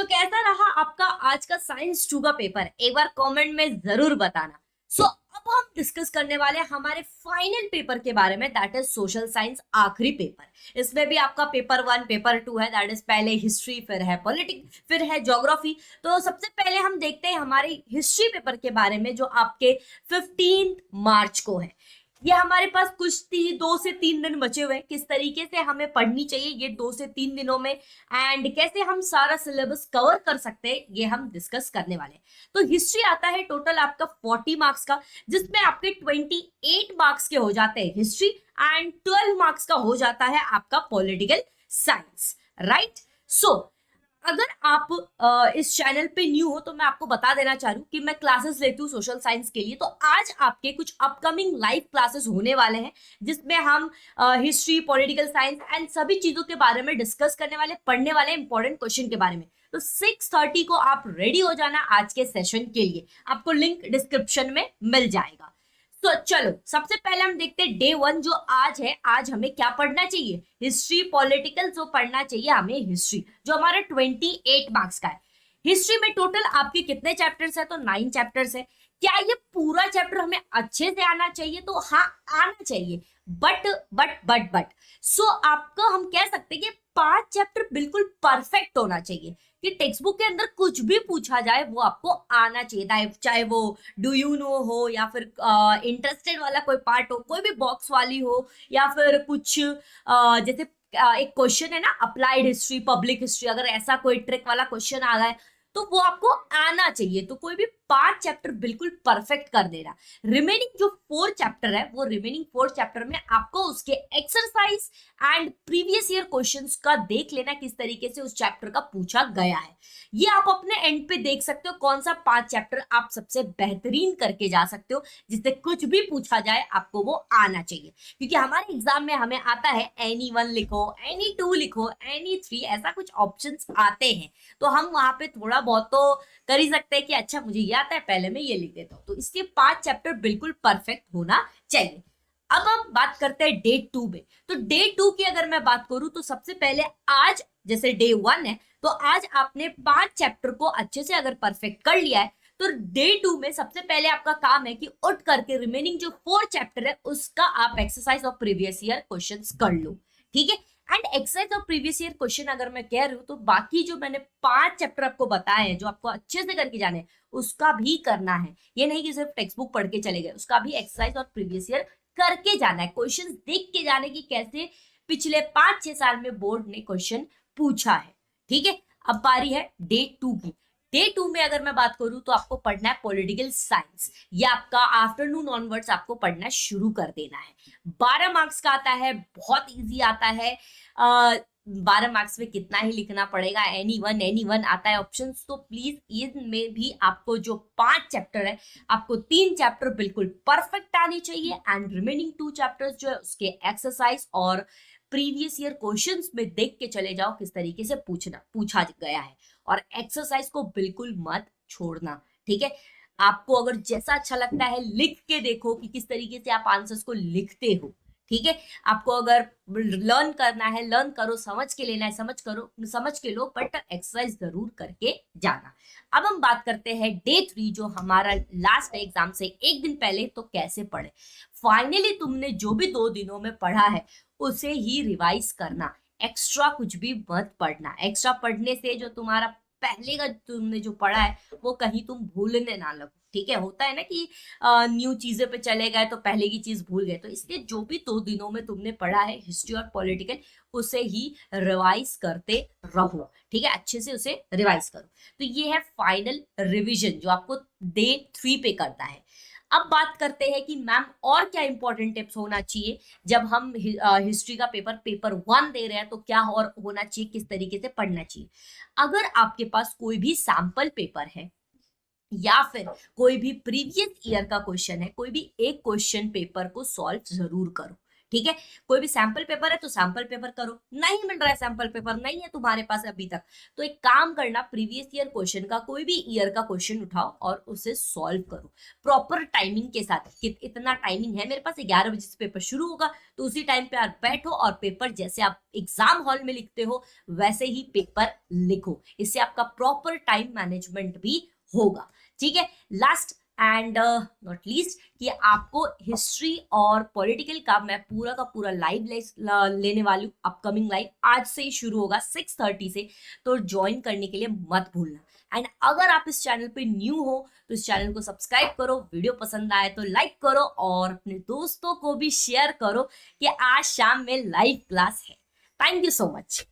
तो कैसा रहा आपका आज का साइंस 2 का पेपर, एक बार कमेंट में जरूर बताना। अब हम डिस्कस करने वाले हैं हमारे फाइनल पेपर के बारे में, दैट इज सोशल साइंस, आखिरी पेपर। इसमें भी आपका पेपर 1 पेपर 2 है, दैट इज पहले हिस्ट्री, फिर है पॉलिटिक्स, फिर है ज्योग्राफी। तो सबसे पहले हम देखते हैं हमारे हिस्ट्री पेपर के बारे में, जो आपके 15 मार्च को है। ये हमारे पास कुछ 2 से 3 दिन बचे हुए हैं। किस तरीके से हमें पढ़नी चाहिए ये 2 से 3 दिनों में, एंड कैसे हम सारा सिलेबस कवर कर सकते हैं, ये हम डिस्कस करने वाले हैं। तो हिस्ट्री आता है टोटल आपका 40 मार्क्स का, जिसमें आपके 28 मार्क्स के हो जाते हैं हिस्ट्री, एंड 12 मार्क्स का हो जाता है आपका पॉलिटिकल साइंस, राइट। सो अगर आप इस चैनल पे न्यू हो तो मैं आपको बता देना चाह रही हूँ कि मैं क्लासेस लेती हूँ सोशल साइंस के लिए। तो आज आपके कुछ अपकमिंग लाइव क्लासेस होने वाले हैं, जिसमें हम हिस्ट्री, पॉलिटिकल साइंस एंड सभी चीजों के बारे में डिस्कस करने वाले, पढ़ने वाले इंपॉर्टेंट क्वेश्चन के बारे में। तो 6:30 को आप रेडी हो जाना आज के सेशन के लिए, आपको लिंक डिस्क्रिप्शन में मिल जाएगा। तो चलो सबसे पहले हम देखते हैं डे 1 जो आज है। आज हमें क्या पढ़ना चाहिए? History, political. जो पढ़ना चाहिए हमें हिस्ट्री, जो हमारा 28 मार्क्स का है। हिस्ट्री में टोटल आपके कितने चैप्टर्स है? तो 9 चैप्टर्स है। क्या ये पूरा चैप्टर हमें अच्छे से आना चाहिए? तो हाँ, आना चाहिए। बट सो आपको हम कह सकते हैं कि 5 चैप्टर बिल्कुल परफेक्ट होना चाहिए, कि टेक्स्ट बुक के अंदर कुछ भी पूछा जाए वो आपको आना चाहिए, चाहे वो डू यू नो हो, या फिर इंटरेस्टेड वाला कोई पार्ट हो, कोई भी बॉक्स वाली हो, या फिर कुछ जैसे एक क्वेश्चन है ना, अप्लाइड हिस्ट्री, पब्लिक हिस्ट्री, अगर ऐसा कोई ट्रिक वाला क्वेश्चन आ गया है तो वो आपको आना चाहिए। तो कोई भी 5 चैप्टर बिल्कुल परफेक्ट कर देना। रिमेनिंग जो 4 चैप्टर है, वो रिमेनिंग 4 चैप्टर में आपको उसके exercise and previous year questions का देख लेना, किस तरीके से उस चैप्टर का पूछा गया है। ये आप अपने एंड पे देख सकते हो कौन सा 5 चैप्टर आप सबसे बेहतरीन करके जा सकते हो, जिससे कुछ भी पूछा जाए आपको वो आना चाहिए। क्योंकि हमारे एग्जाम में हमें आता है एनी 1 लिखो, एनी 2 लिखो, एनी 3, ऐसा कुछ ऑप्शंस आते हैं। तो हम वहां पे थोड़ा बहुत तो कर ही सकते हैं कि अच्छा मुझे ये आता है, पहले मैं ये लिख देता हूँ। तो इसके 5 चैप्टर बिल्कुल परफेक्ट होना चाहिए। अब हम बात करते हैं डे 2 में। तो डे 2 की अगर मैं बात करूं तो सबसे पहले आज, जैसे डे 1 है तो आज आपने 5 चैप्टर को अच्छे से अगर परफेक्ट कर लिया है, तो डे 2 में सबसे पहले आपका काम है कि उठ करके रिमेनिंग जो 4 चैप्टर है उसका आप exercise of previous year questions कर लो, ठीक है। And exercise of previous year question अगर मैं कह रही हूँ तो बाकी जो मैंने 5 चैप्टर आपको बताए हैं जो आपको अच्छे से करके जाने हैं, उसका भी करना है। ये नहीं कि सिर्फ टेक्स्ट बुक पढ़ के चले गए, उसका भी एक्सरसाइज और प्रीवियस ईयर करके जाना है। क्वेश्चन देख के जाने की कैसे पिछले 5-6 साल में बोर्ड ने क्वेश्चन पूछा है, ठीक है। अब बारी है डे 2 की। डे 2 में अगर मैं बात करूं तो आपको पढ़ना है पॉलिटिकल साइंस। ये आपका आफ्टरनून ऑनवर्ड्स आपको पढ़ना शुरू कर देना है। 12 मार्क्स का आता है, बहुत इजी आता है। 12 मार्क्स में कितना ही लिखना पड़ेगा, एनी वन आता है ऑप्शन। तो प्लीज इनमें भी आपको जो 5 चैप्टर है, आपको 3 चैप्टर बिल्कुल परफेक्ट आनी चाहिए, एंड रिमेनिंग 2 चैप्टर्स जो है उसके एक्सरसाइज और प्रीवियस ईयर क्वेश्चंस में देख के चले जाओ किस तरीके से पूछा गया है। और एक्सरसाइज को बिल्कुल मत छोड़ना, ठीक है। आपको अगर जैसा अच्छा लगता है लिख के देखो कि किस तरीके से आप आंसर्स को लिखते हो, ठीक है। आपको अगर लर्न करना है, लर्न करो, समझ के लेना है, समझ के लो, बट एक्सरसाइज जरूर करके जाना। अब हम बात करते हैं डे 3 जो हमारा लास्ट एग्जाम से एक दिन पहले। तो कैसे पढ़े? फाइनली तुमने जो भी 2 दिनों में पढ़ा है उसे ही रिवाइज करना, एक्स्ट्रा कुछ भी मत पढ़ना। एक्स्ट्रा पढ़ने से जो तुम्हारा पहले का तुमने जो पढ़ा है वो कहीं तुम भूलने ना लगो, ठीक है। होता है ना कि न्यू चीजें पे चले गए तो पहले की चीज भूल गए। तो इसलिए जो भी 2 दिनों में तुमने पढ़ा है हिस्ट्री और पॉलिटिकल, उसे ही रिवाइज करते रहो, ठीक है। अच्छे से उसे रिवाइज करो। तो ये है फाइनल रिवीजन जो आपको डे 3 पे करता है। अब बात करते हैं कि मैम और क्या इंपॉर्टेंट टिप्स होना चाहिए जब हम हिस्ट्री का पेपर 1 दे रहे हैं, तो क्या और होना चाहिए, किस तरीके से पढ़ना चाहिए। अगर आपके पास कोई भी सैंपल पेपर है या फिर कोई भी प्रीवियस ईयर का क्वेश्चन है, कोई भी एक क्वेश्चन पेपर को सॉल्व जरूर करो, ठीक है। कोई भी सैंपल पेपर है तो सैंपल पेपर करो, नहीं मिल रहा है सैंपल पेपर, नहीं है तुम्हारे पास अभी तक, तो एक काम करना, प्रीवियस ईयर क्वेश्चन का कोई भी ईयर का क्वेश्चन उठाओ और उसे सॉल्व करो प्रॉपर टाइमिंग के साथ कि इतना टाइमिंग है मेरे पास, 11 बजे से पेपर शुरू होगा, तो उसी टाइम पे आप बैठो और पेपर जैसे आप एग्जाम हॉल में लिखते हो वैसे ही पेपर लिखो। इससे आपका प्रॉपर टाइम मैनेजमेंट भी होगा। ठीक है। लास्ट एंड नॉट लीस्ट कि आपको हिस्ट्री और पॉलिटिकल का मैं पूरा का पूरा लाइव लेने वाली हूँ, अपकमिंग लाइव आज से ही शुरू होगा 6:30 से, तो ज्वाइन करने के लिए मत भूलना। एंड अगर आप इस चैनल पे न्यू हो तो इस चैनल को सब्सक्राइब करो, वीडियो पसंद आए तो लाइक करो और अपने दोस्तों को भी शेयर करो कि आज शाम में लाइव क्लास है। Thank you so much.